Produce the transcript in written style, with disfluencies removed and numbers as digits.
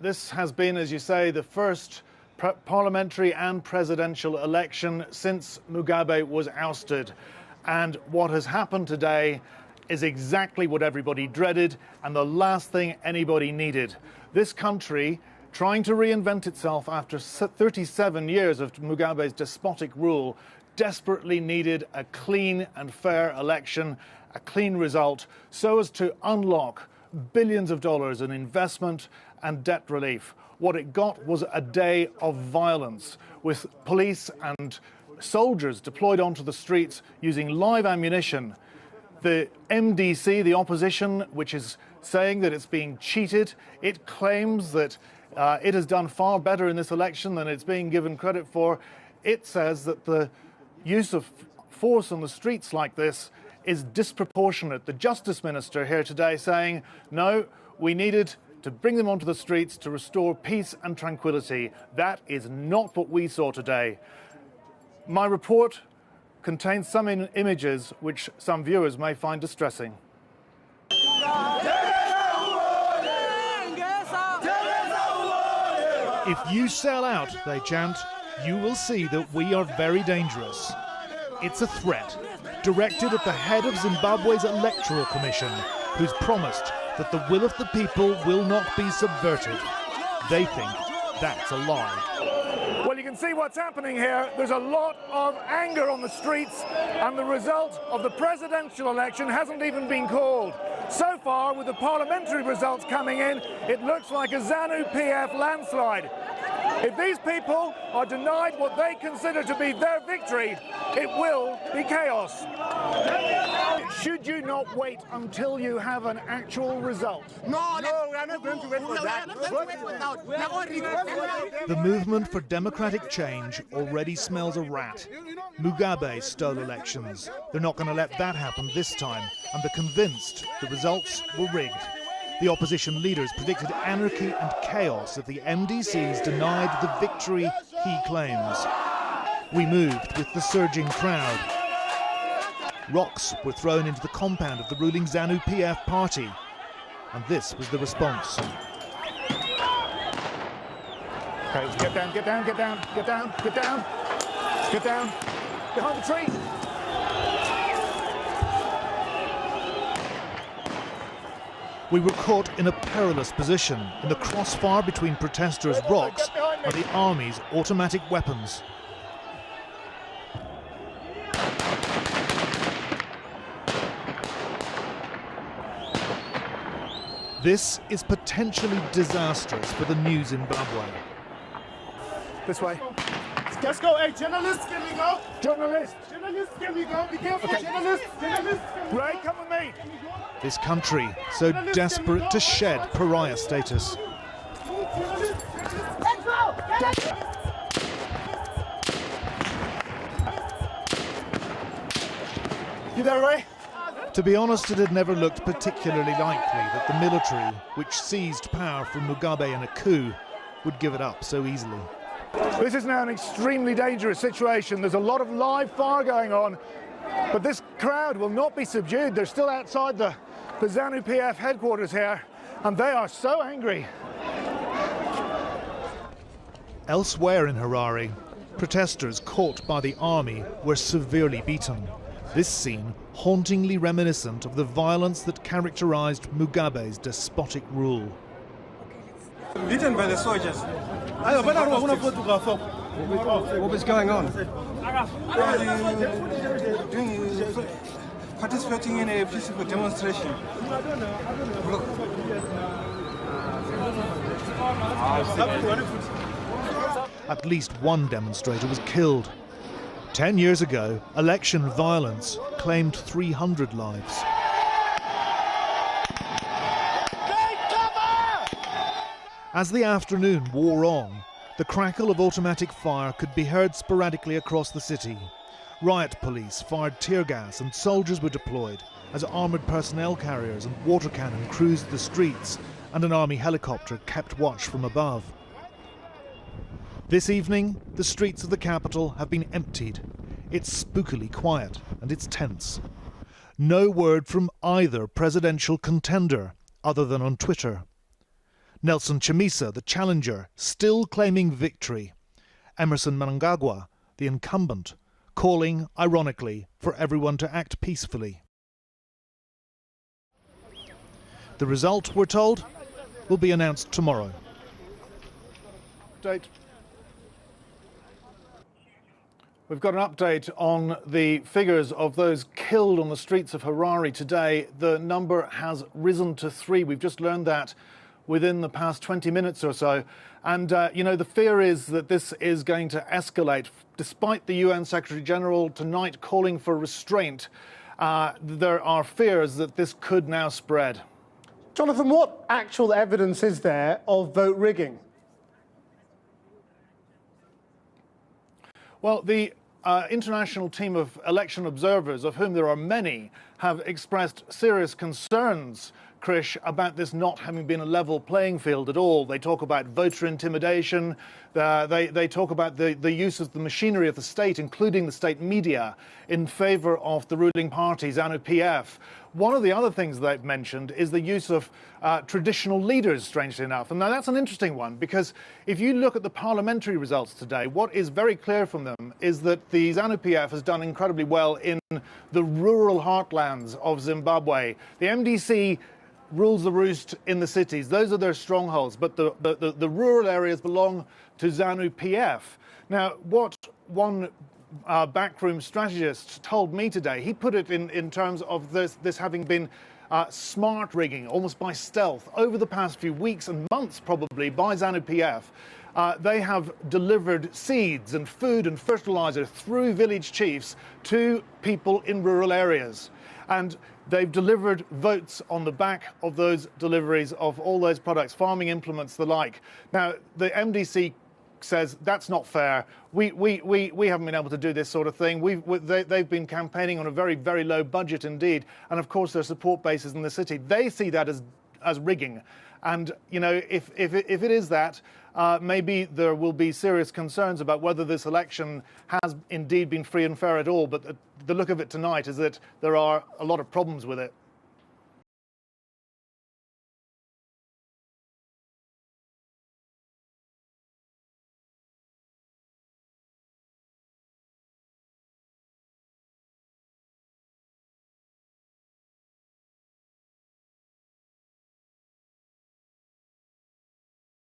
This has been, as you say, the first parliamentary and presidential election since Mugabe was ousted. And what has happened today is exactly what everybody dreaded and the last thing anybody needed. This country, trying to reinvent itself after 37 years of Mugabe's despotic rule, desperately needed a clean and fair election, a clean result, so as to unlock billions of dollars in investment and debt relief. What it got was a day of violence, with police and soldiers deployed onto the streets using live ammunition. The MDC, the opposition, which is saying that it's being cheated, it claims that it has done far better in this election than it's being given credit for. It says that the use of force on the streets like this is disproportionate. The Justice Minister here today saying, no, we needed to bring them onto the streets to restore peace and tranquility. That is not what we saw today. My report contains some images which some viewers may find distressing. If you sell out, they chant, you will see that we are very dangerous. It's a threat directed at the head of Zimbabwe's Electoral Commission, who's promised that the will of the people will not be subverted. They think that's a lie. Well, you can see what's happening here. There's a lot of anger on the streets, and the result of the presidential election hasn't even been called. So far, with the parliamentary results coming in, it looks like a ZANU-PF landslide. If these people are denied what they consider to be their victory, it will be chaos. Should you not wait until you have an actual result? No, we are not going to wait for that. The movement for democratic change already smells a rat. Mugabe stole elections. They're not going to let that happen this time, and they're convinced the results were rigged. The opposition leaders predicted anarchy and chaos if the MDCs denied the victory he claims. We moved with the surging crowd. Rocks were thrown into the compound of the ruling ZANU-PF party, and this was the response. Okay, get down, get down, get down, get down, get down, get down, behind the tree. We were caught in a perilous position in the crossfire between protesters' rocks and the army's automatic weapons. This is potentially disastrous for the new Zimbabwe. This way. Let's go. Hey, journalists, can we go? Journalist! Journalists, can we go? Be careful, Okay. journalists. Ray, come with me! This country, so desperate to shed pariah status. You there, Ray? To be honest, it had never looked particularly likely that the military, which seized power from Mugabe in a coup, would give it up so easily. This is now an extremely dangerous situation. There's a lot of live fire going on, but this crowd will not be subdued. They're still outside the ZANU-PF headquarters here, and they are so angry. Elsewhere in Harare, protesters caught by the army were severely beaten. This scene hauntingly reminiscent of the violence that characterized Mugabe's despotic rule. Beaten by the soldiers. What was going on? Participating in a peaceful demonstration. At least one demonstrator was killed. 10 years ago, election violence claimed 300 lives. As the afternoon wore on, the crackle of automatic fire could be heard sporadically across the city. Riot police fired tear gas and soldiers were deployed as armoured personnel carriers and water cannon cruised the streets and an army helicopter kept watch from above. This evening, the streets of the capital have been emptied. It's spookily quiet and it's tense. No word from either presidential contender other than on Twitter. Nelson Chamisa, the challenger, still claiming victory. Emerson Mnangagwa, the incumbent, calling, ironically, for everyone to act peacefully. The result, we're told, will be announced tomorrow. We've got an update on the figures of those killed on the streets of Harare today. The number has risen to 3. We've just learned that within the past 20 minutes or so. And, the fear is that this is going to escalate. Despite the UN Secretary General tonight calling for restraint, there are fears that this could now spread. Jonathan, what actual evidence is there of vote rigging? Well, the international team of election observers, of whom there are many, have expressed serious concerns, Krish, about this not having been a level playing field at all. They talk about voter intimidation. They talk about the use of the machinery of the state, including the state media, in favour of the ruling party, ZANU-PF. One of the other things they've mentioned is the use of traditional leaders, strangely enough. And now that's an interesting one, because if you look at the parliamentary results today, what is very clear from them is that the ZANU-PF has done incredibly well in the rural heartlands of Zimbabwe. The MDC rules the roost in the cities. Those are their strongholds, but the rural areas belong to ZANU-PF. Now, what one backroom strategist told me today, he put it in terms of this having been smart rigging, almost by stealth, over the past few weeks and months probably by ZANU-PF. They have delivered seeds and food and fertilizer through village chiefs to people in rural areas. And they've delivered votes on the back of those deliveries of all those products, farming implements, the like. Now, the MDC says that's not fair. We haven't been able to do this sort of thing. They've been campaigning on a very, very low budget indeed. And of course, their support bases in the city, they see that as rigging. And, if it is that, maybe there will be serious concerns about whether this election has indeed been free and fair at all. But the look of it tonight is that there are a lot of problems with it.